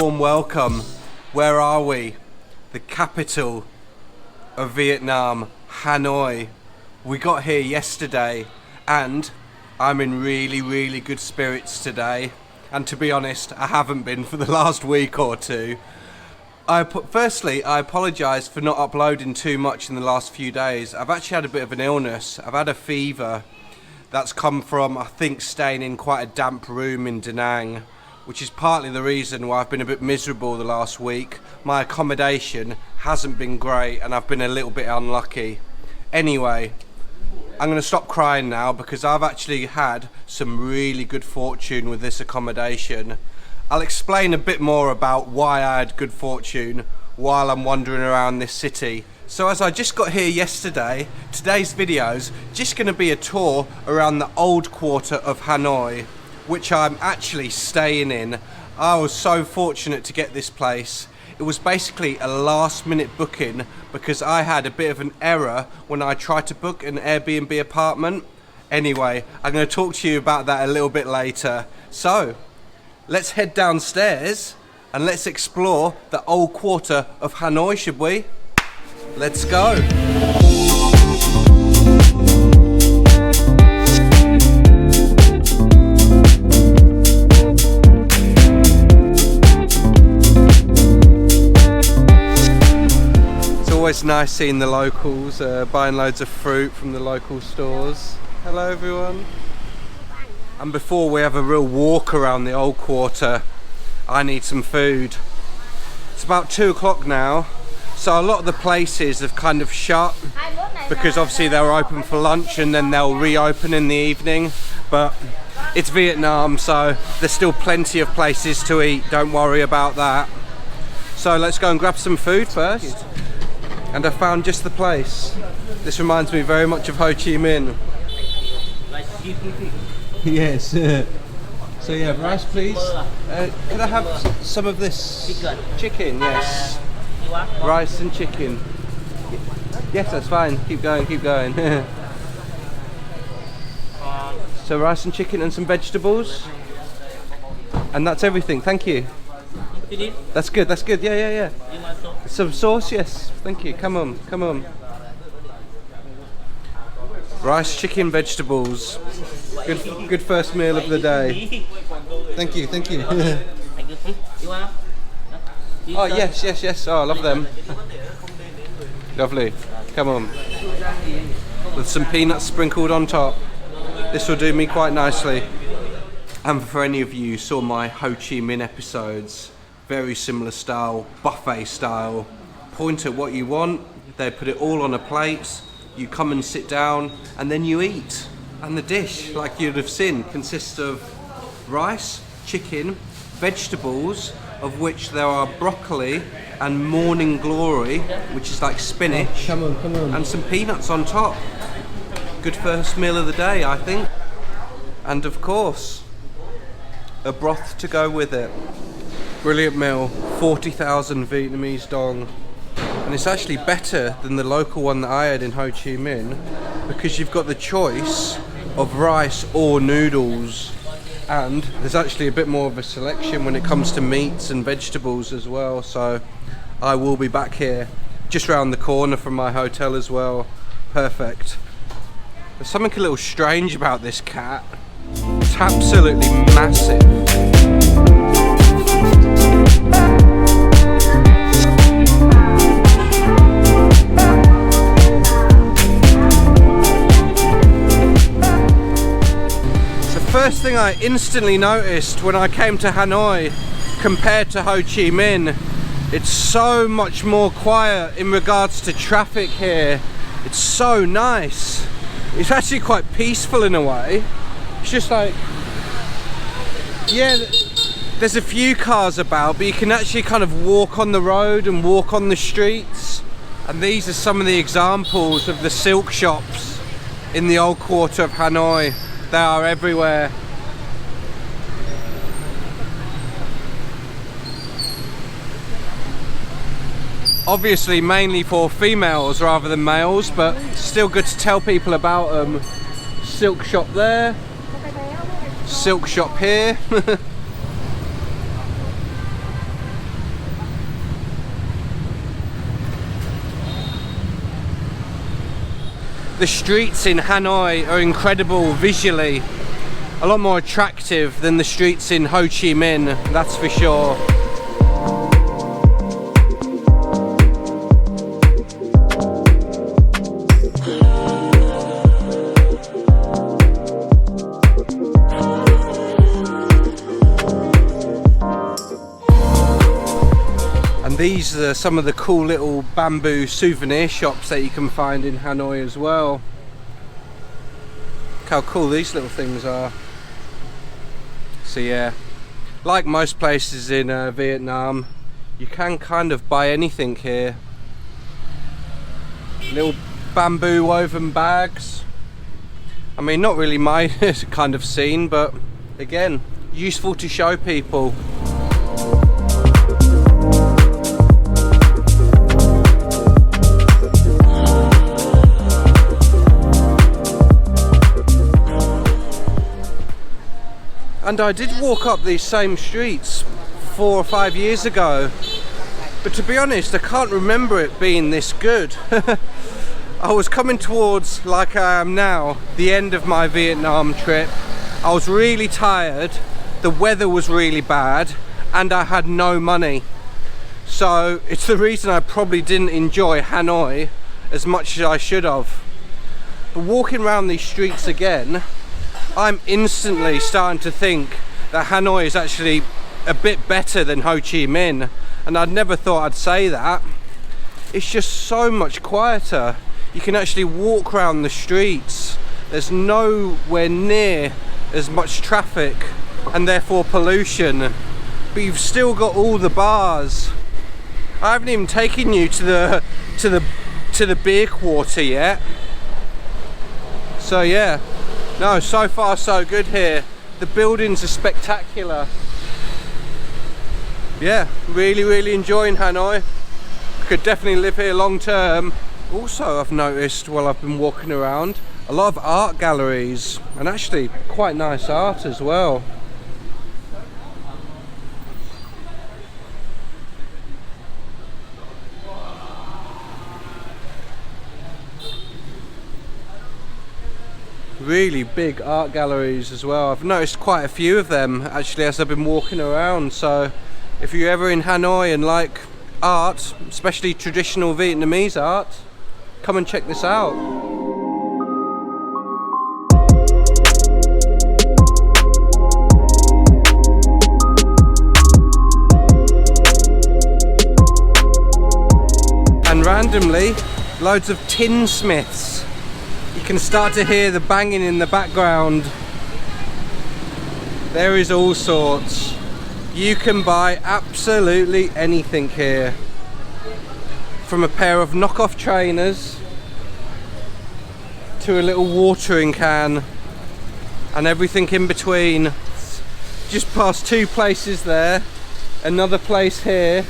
warm welcome. Where are we? The capital of Vietnam, Hanoi. We got here yesterday and I'm in really good spirits today. And to be honest, I haven't been for the last week or two. Firstly, I apologise for not uploading too much in the last few days. I've actually had a bit of an illness. I've had a fever that's come from, I think, staying in quite a damp room in Da Nang, which is partly the reason why I've been a bit miserable the last week. My accommodation hasn't been great and I've been a little bit unlucky. Anyway, I'm going to stop crying now because I've actually had some really good fortune with this accommodation. I'll explain a bit more about why I had good fortune while I'm wandering around this city. So as I just got here yesterday, today's video's just going to be a tour around the old quarter of Hanoi, which I'm actually staying in. I was so fortunate to get this place. It was basically a last minute booking because I had a bit of an error when I tried to book an Airbnb apartment. Anyway, I'm going to talk to you about that a little bit later. So, let's head downstairs and let's explore the old quarter of Hanoi, should we? Let's go. It's always nice seeing the locals, buying loads of fruit from the local stores. Hello everyone. And before we have a real walk around the old quarter, I need some food. It's about 2 o'clock now, so a lot of the places have kind of shut because obviously they were open for lunch and then they'll reopen in the evening. But it's Vietnam, so there's still plenty of places to eat, don't worry about that. So let's go and grab some food first. And I found just the place. This reminds me very much of Ho Chi Minh. Yes. So yeah, rice please. Could I have some of this chicken? Yes. Rice and chicken. Yes, that's fine. Keep going, keep going. So rice and chicken and some vegetables. And that's everything. Thank you. That's good. That's good. Yeah. Some sauce, yes. Thank you. Come on, come on. Rice, chicken, vegetables. Good first meal of the day. Thank you, thank you. Oh yes. Oh, I love them. Lovely. Come on. With some peanuts sprinkled on top. This will do me quite nicely. And for any of you who saw my Ho Chi Minh episodes, very similar style, buffet style. Point at what you want, they put it all on a plate, you come and sit down, and then you eat. And the dish, like you'd have seen, consists of rice, chicken, vegetables, of which there are broccoli and morning glory, which is like spinach, come on. And some peanuts on top. Good first meal of the day, I think. And of course, a broth to go with it. Brilliant meal, 40,000 Vietnamese dong. And it's actually better than the local one that I had in Ho Chi Minh because you've got the choice of rice or noodles, and there's actually a bit more of a selection when it comes to meats and vegetables as well. So I will be back here just round the corner from my hotel as well. Perfect. There's something a little strange about this cat. It's absolutely massive. First thing I instantly noticed when I came to Hanoi compared to Ho Chi Minh, it's so much more quiet in regards to traffic here. It's so nice. It's actually quite peaceful in a way. It's just like, yeah, there's a few cars about, but you can actually kind of walk on the road and walk on the streets. And these are some of the examples of the silk shops in the old quarter of Hanoi. They are everywhere. Obviously mainly for females rather than males, but still good to tell people about them. Silk shop there, silk shop here. the streets in Hanoi are incredible visually. A lot more attractive than the streets in Ho Chi Minh, that's for sure. And these are some of the cool little bamboo souvenir shops that you can find in Hanoi as well. Look how cool these little things are. So yeah, like most places in Vietnam, you can kind of buy anything here. Little bamboo woven bags. I mean, not really my kind of scene, but again, useful to show people. And I did walk up these same streets 4 or 5 years ago, but to be honest, I can't remember it being this good. I was coming towards, like I am now, the end of my Vietnam trip. I was really tired, the weather was really bad, and I had no money. So it's the reason I probably didn't enjoy Hanoi as much as I should have. But walking around these streets again, I'm instantly starting to think that Hanoi is actually a bit better than Ho Chi Minh, and I'd never thought I'd say that. It's just so much quieter. You can actually walk around the streets. There's nowhere near as much traffic and therefore pollution, but you've still got all the bars. I haven't even taken you to the beer quarter yet. So yeah. No, so far so good here. The buildings are spectacular. Yeah, really enjoying Hanoi. I could definitely live here long term. Also, I've noticed while I've been walking around, a lot of art galleries, and actually quite nice art as well. Really big art galleries as well. I've noticed quite a few of them actually as I've been walking around, so if you're ever in Hanoi and like art, especially traditional Vietnamese art, come and check this out. And randomly, loads of tinsmiths. You can start to hear the banging in the background. There is all sorts. You can buy absolutely anything here. From a pair of knockoff trainers to a little watering can and everything in between. Just past 2 places there, another place here,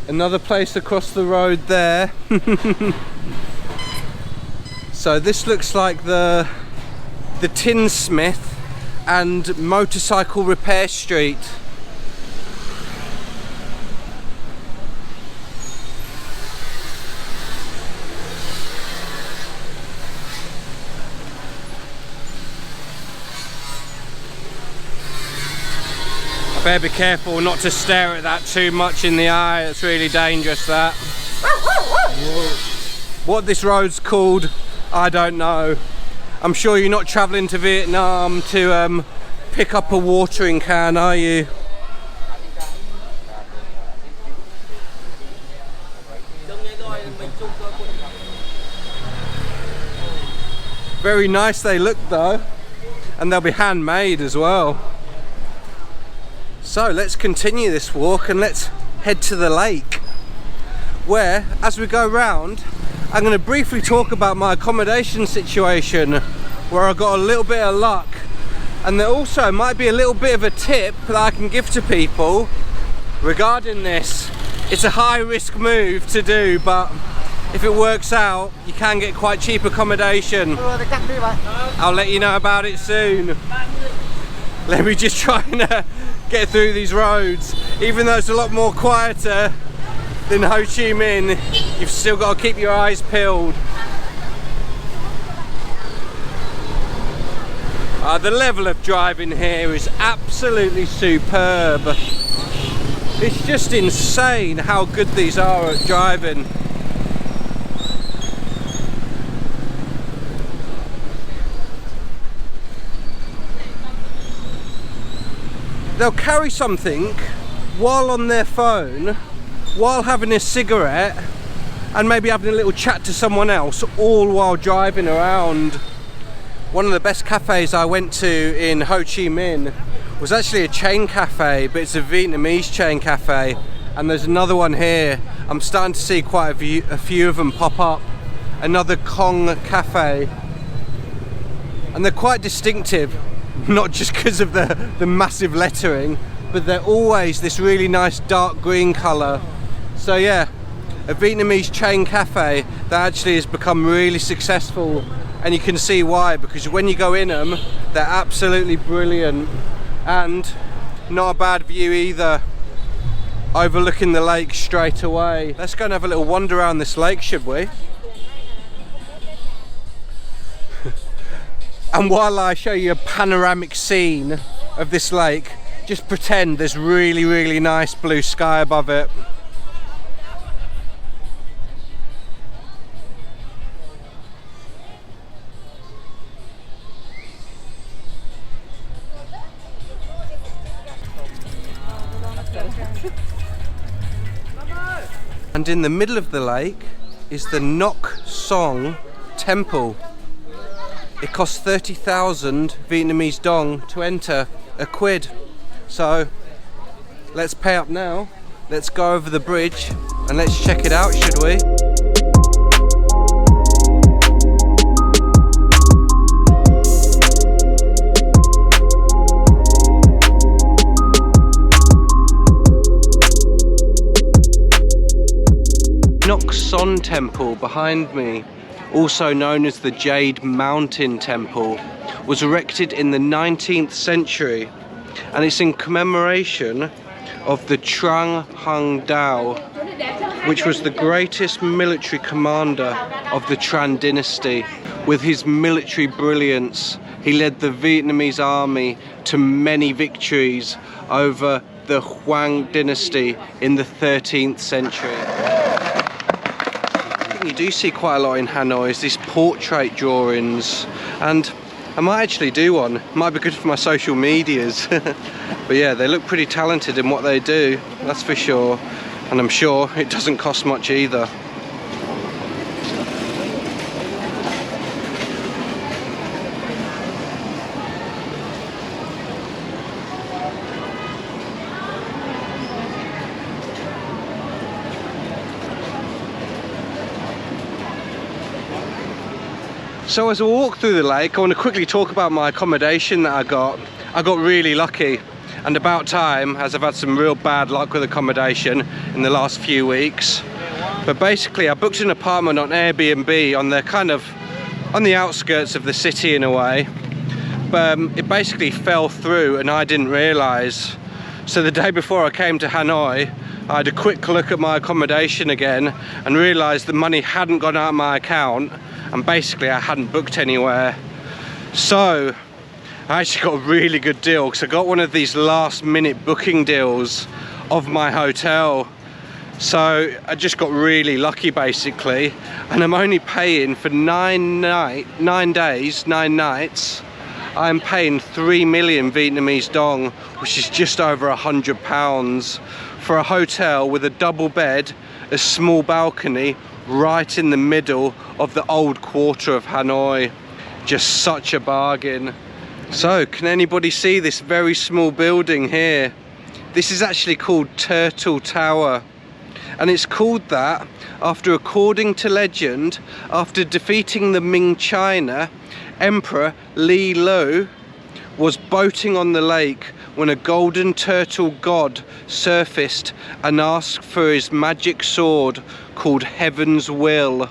another place across the road there. So this looks like the tinsmith and motorcycle repair street. I better be careful not to stare at that too much in the eye. It's really dangerous, that. What this road's called, I don't know. I'm sure you're not travelling to Vietnam to pick up a watering can, are you? Very nice they look though, and they'll be handmade as well. So let's continue this walk and let's head to the lake, where as we go round I'm going to briefly talk about my accommodation situation, where I got a little bit of luck, and there also might be a little bit of a tip that I can give to people regarding this. It's a high risk move to do, but if it works out you can get quite cheap accommodation. I'll let you know about it soon. Let me just try and get through these roads. Even though it's a lot more quieter, than Ho Chi Minh, you've still got to keep your eyes peeled. The level of driving here is absolutely superb. It's just insane how good these are at driving. They'll carry something while on their phone, while having a cigarette, and maybe having a little chat to someone else, all while driving around. One of the best cafes I went to in Ho Chi Minh was actually a chain cafe, but it's a Vietnamese chain cafe. And there's another one here. I'm starting to see quite a few of them pop up. Another Kong cafe. And they're quite distinctive, not just because of the massive lettering, but they're always this really nice dark green colour. So yeah, a Vietnamese chain cafe that actually has become really successful. And you can see why, because when you go in them, they're absolutely brilliant. And not a bad view either, overlooking the lake straight away. Let's go and have a little wander around this lake, should we? And while I show you a panoramic scene of this lake, just pretend there's really, really nice blue sky above it. And in the middle of the lake is the Ngoc Song Temple. It costs 30,000 Vietnamese dong to enter, £1. So let's pay up now, let's go over the bridge and let's check it out, should we? Ngoc Son Temple behind me, also known as the Jade Mountain Temple, was erected in the 19th century, and it's in commemoration of the Trang Hung Dao, which was the greatest military commander of the Tran dynasty. With his military brilliance, he led the Vietnamese army to many victories over the Hoang dynasty in the 13th century. You do see quite a lot in Hanoi is these portrait drawings, and I might actually do one. Might be good for my social medias. But yeah, they look pretty talented in what they do, that's for sure, and I'm sure it doesn't cost much either. So as I walk through the lake, I want to quickly talk about my accommodation that I got. I got really lucky, and about time, as I've had some real bad luck with accommodation in the last few weeks. But basically I booked an apartment on Airbnb on the kind of on the outskirts of the city in a way, but it basically fell through and I didn't realise. So the day before I came to Hanoi, I had a quick look at my accommodation again and realised the money hadn't gone out of my account, and basically I hadn't booked anywhere. So I actually got a really good deal, because I got one of these last minute booking deals of my hotel. So I just got really lucky basically, and I'm only paying for 9 days, 9 nights. I'm paying 3 million Vietnamese dong, which is just over £100, for a hotel with a double bed, a small balcony, right in the middle of the old quarter of Hanoi. Just such a bargain. So can anybody see this very small building here? This is actually called Turtle Tower, and it's called that after, according to legend, after defeating the Ming China, Emperor Li Lu was boating on the lake when a golden turtle god surfaced and asked for his magic sword called Heaven's Will.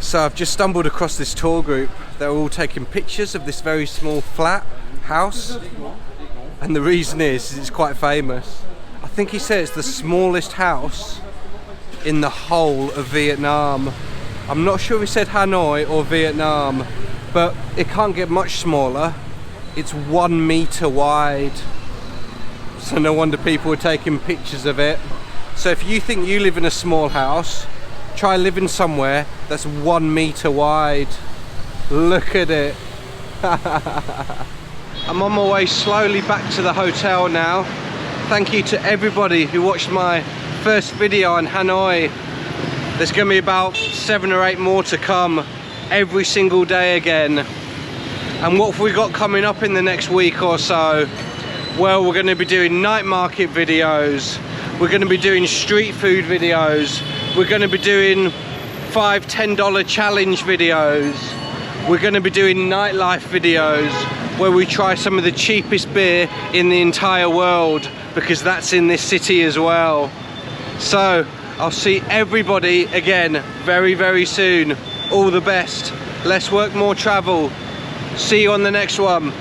So I've just stumbled across this tour group. They're all taking pictures of this very small flat house, and the reason is it's quite famous. I think he said it's the smallest house in the whole of Vietnam. I'm not sure if he said Hanoi or Vietnam, but it can't get much smaller. It's 1 meter wide, so no wonder people are taking pictures of it. So if you think you live in a small house, try living somewhere that's 1 meter wide. Look at it. I'm on my way slowly back to the hotel now. Thank you to everybody who watched my first video on Hanoi. There's going to be about 7 or 8 more to come every single day again. And what have we got coming up in the next week or so? Well, we're going to be doing night market videos. We're going to be doing street food videos. We're going to be doing $5, $10 challenge videos. We're going to be doing nightlife videos where we try some of the cheapest beer in the entire world, because that's in this city as well. So I'll see everybody again very, very soon. All the best. Less work, more travel. See you on the next one.